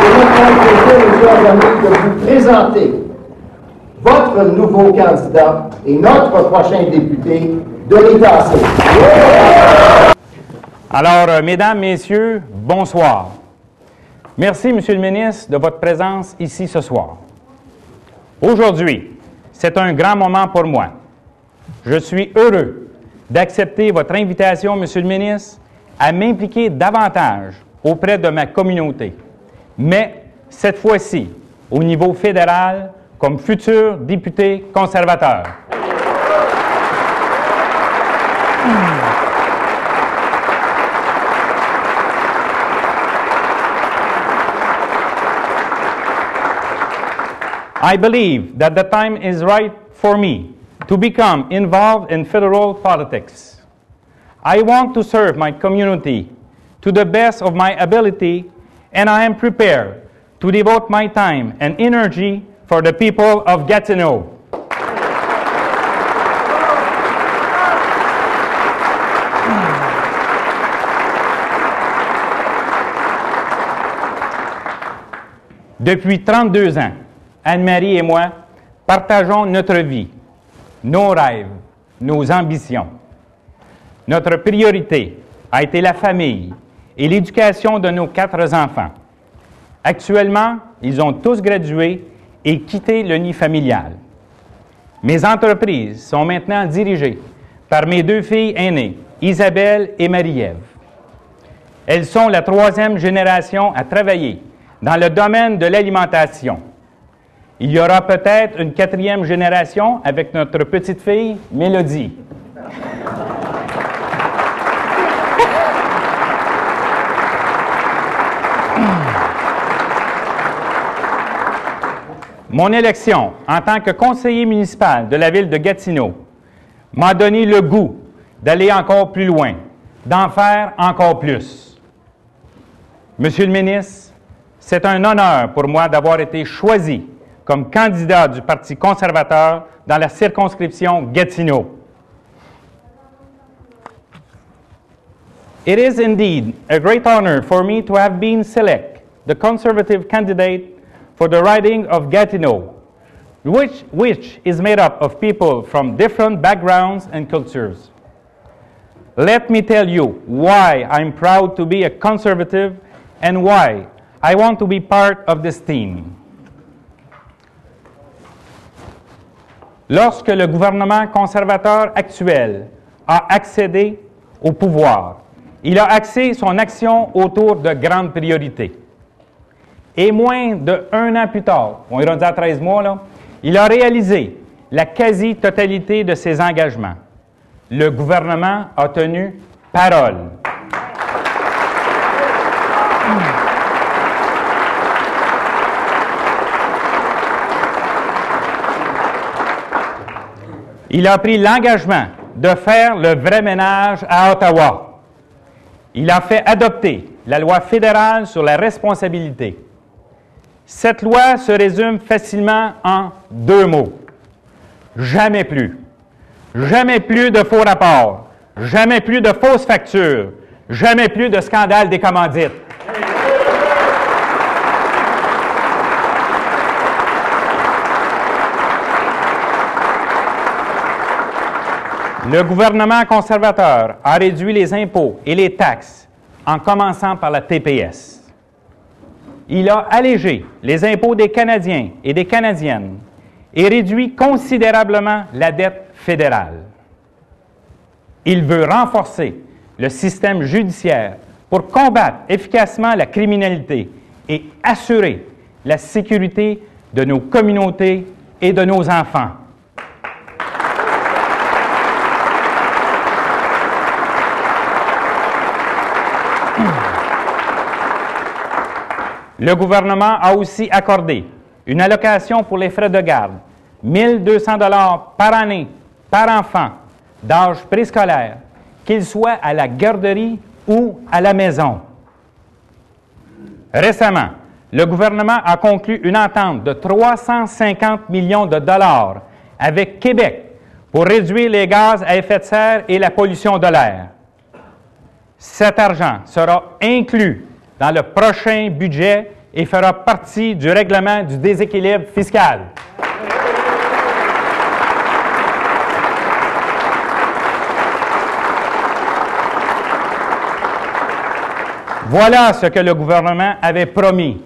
C'est notre plaisir, mes chers amis, de vous présenter votre nouveau candidat et notre prochain député de l'État. Alors, mesdames, messieurs, bonsoir. Merci, Monsieur le ministre, de votre présence ici ce soir. Aujourd'hui, c'est un grand moment pour moi. Je suis heureux d'accepter votre invitation, Monsieur le ministre, à m'impliquer davantage auprès de ma communauté, mais cette fois-ci au niveau fédéral comme futur député conservateur. I believe that the time is right for me to become involved in federal politics. I want to serve my community to the best of my ability, and I am prepared to devote my time and energy for the people of Gatineau. Depuis 32 ans, Anne-Marie et moi partageons notre vie, nos rêves, nos ambitions. Notre priorité a été la famille et l'éducation de nos 4 enfants. Actuellement, ils ont tous gradué et quitté le nid familial. Mes entreprises sont maintenant dirigées par mes 2 filles aînées, Isabelle et Marie-Ève. Elles sont la 3e génération à travailler dans le domaine de l'alimentation. Il y aura peut-être une 4e génération avec notre petite fille, Mélodie. Mon élection en tant que conseiller municipal de la ville de Gatineau m'a donné le goût d'aller encore plus loin, d'en faire encore plus. Monsieur le ministre, c'est un honneur pour moi d'avoir été choisi comme candidat du Parti conservateur dans la circonscription Gatineau. It is indeed a great honor for me to have been selected the conservative candidate for the riding of Gatineau, which is made up of people from different backgrounds and cultures. Let me tell you why I'm proud to be a conservative and why I want to be part of this team. Lorsque le gouvernement conservateur actuel a accédé au pouvoir, il a axé son action autour de grandes priorités. Et moins d'1 an plus tard, on est rendu à 13 mois, là, il a réalisé la quasi-totalité de ses engagements. Le gouvernement a tenu parole. Il a pris l'engagement de faire le vrai ménage à Ottawa. Il a fait adopter la loi fédérale sur la responsabilité. Cette loi se résume facilement en 2 mots. Jamais plus. Jamais plus de faux rapports. Jamais plus de fausses factures. Jamais plus de scandale des commandites. Le gouvernement conservateur a réduit les impôts et les taxes en commençant par la TPS. Il a allégé les impôts des Canadiens et des Canadiennes et réduit considérablement la dette fédérale. Il veut renforcer le système judiciaire pour combattre efficacement la criminalité et assurer la sécurité de nos communautés et de nos enfants. Le gouvernement a aussi accordé une allocation pour les frais de garde, 1 200 $ par année, par enfant, d'âge préscolaire, qu'il soit à la garderie ou à la maison. Récemment, le gouvernement a conclu une entente de 350 millions de dollars avec Québec pour réduire les gaz à effet de serre et la pollution de l'air. Cet argent sera inclus dans le prochain budget et fera partie du règlement du déséquilibre fiscal. Voilà ce que le gouvernement avait promis.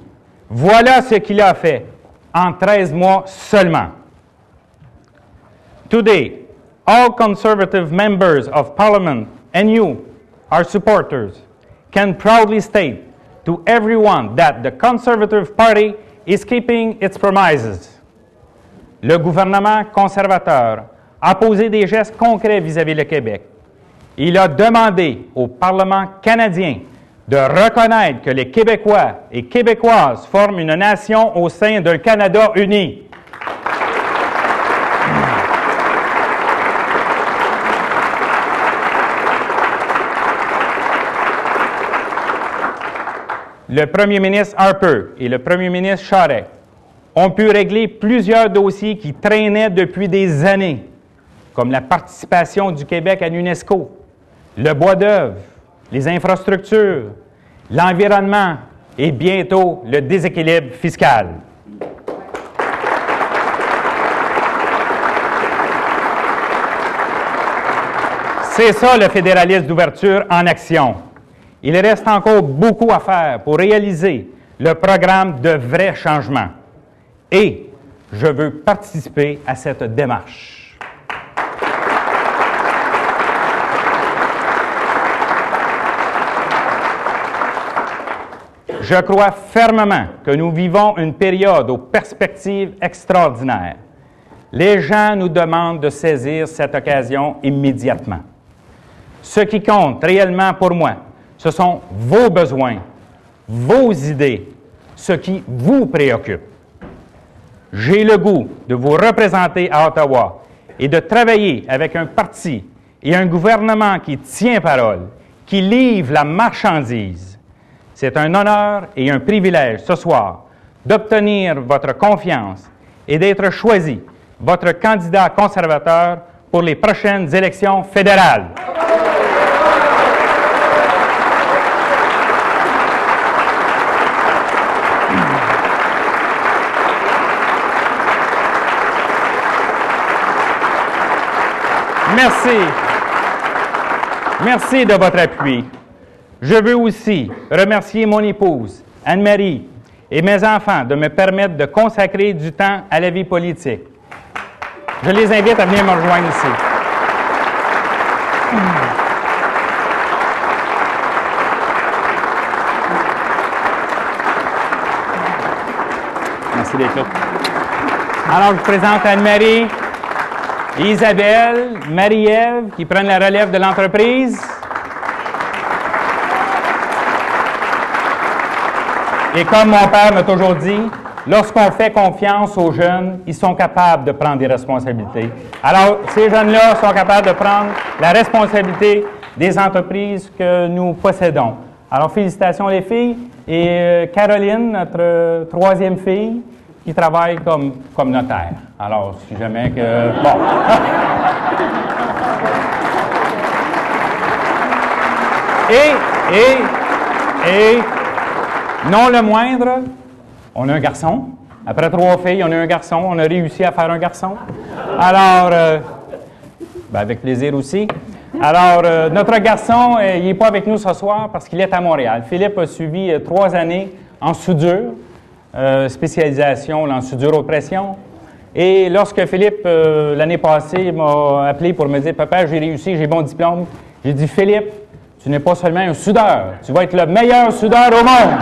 Voilà ce qu'il a fait en 13 mois seulement. Today, all conservative members of Parliament and you, our supporters, can proudly state to everyone that the Conservative Party is keeping its promises. Le gouvernement conservateur a posé des gestes concrets vis-à-vis le Québec. Il a demandé au Parlement canadien de reconnaître que les Québécois et Québécoises forment une nation au sein d'un Canada uni. Le premier ministre Harper et le premier ministre Charest ont pu régler plusieurs dossiers qui traînaient depuis des années, comme la participation du Québec à l'UNESCO, le bois d'œuvre, les infrastructures, l'environnement et bientôt le déséquilibre fiscal. C'est ça le fédéralisme d'ouverture en action. Il reste encore beaucoup à faire pour réaliser le programme de vrais changements. Et je veux participer à cette démarche. Je crois fermement que nous vivons une période aux perspectives extraordinaires. Les gens nous demandent de saisir cette occasion immédiatement. Ce qui compte réellement pour moi, ce sont vos besoins, vos idées, ce qui vous préoccupe. J'ai le goût de vous représenter à Ottawa et de travailler avec un parti et un gouvernement qui tient parole, qui livre la marchandise. C'est un honneur et un privilège ce soir d'obtenir votre confiance et d'être choisi votre candidat conservateur pour les prochaines élections fédérales. Merci. Merci de votre appui. Je veux aussi remercier mon épouse, Anne-Marie, et mes enfants de me permettre de consacrer du temps à la vie politique. Je les invite à venir me rejoindre ici. Merci d'être là. Alors, je vous présente Anne-Marie, Isabelle, Marie-Ève, qui prennent la relève de l'entreprise. Et comme mon père m'a toujours dit, lorsqu'on fait confiance aux jeunes, ils sont capables de prendre des responsabilités. Alors, ces jeunes-là sont capables de prendre la responsabilité des entreprises que nous possédons. Alors, félicitations les filles. Et Caroline, notre troisième fille, qui travaille comme notaire. Alors, si jamais que... Bon. Et non le moindre, on a un garçon. Après 3 filles, on a un garçon. On a réussi à faire un garçon. Alors, avec plaisir aussi. Alors, notre garçon, il n'est pas avec nous ce soir parce qu'il est à Montréal. Philippe a suivi 3 années en soudure, spécialisation en soudure haute pression. Et lorsque Philippe, l'année passée, m'a appelé pour me dire « Papa, j'ai réussi, j'ai bon diplôme », j'ai dit « Philippe, tu n'es pas seulement un soudeur, tu vas être le meilleur soudeur au monde ».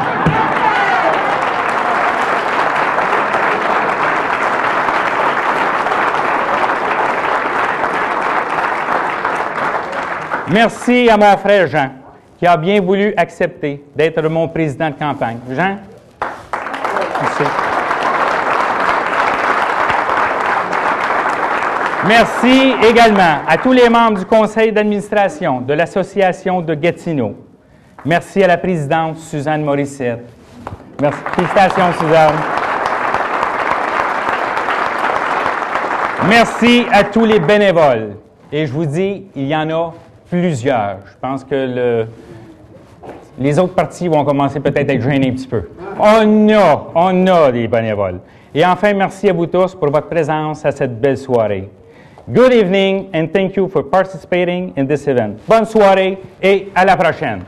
Merci à mon frère Jean, qui a bien voulu accepter d'être mon président de campagne. Jean? Merci. Merci également à tous les membres du conseil d'administration de l'Association de Gatineau. Merci à la présidente Suzanne Morissette. Merci. Félicitations, Suzanne. Merci à tous les bénévoles. Et je vous dis, il y en a plusieurs. Je pense que les autres partis vont commencer peut-être à être gênés un petit peu. On a des bénévoles. Et enfin, merci à vous tous pour votre présence à cette belle soirée. Good evening and thank you for participating in this event. Bonne soirée et à la prochaine.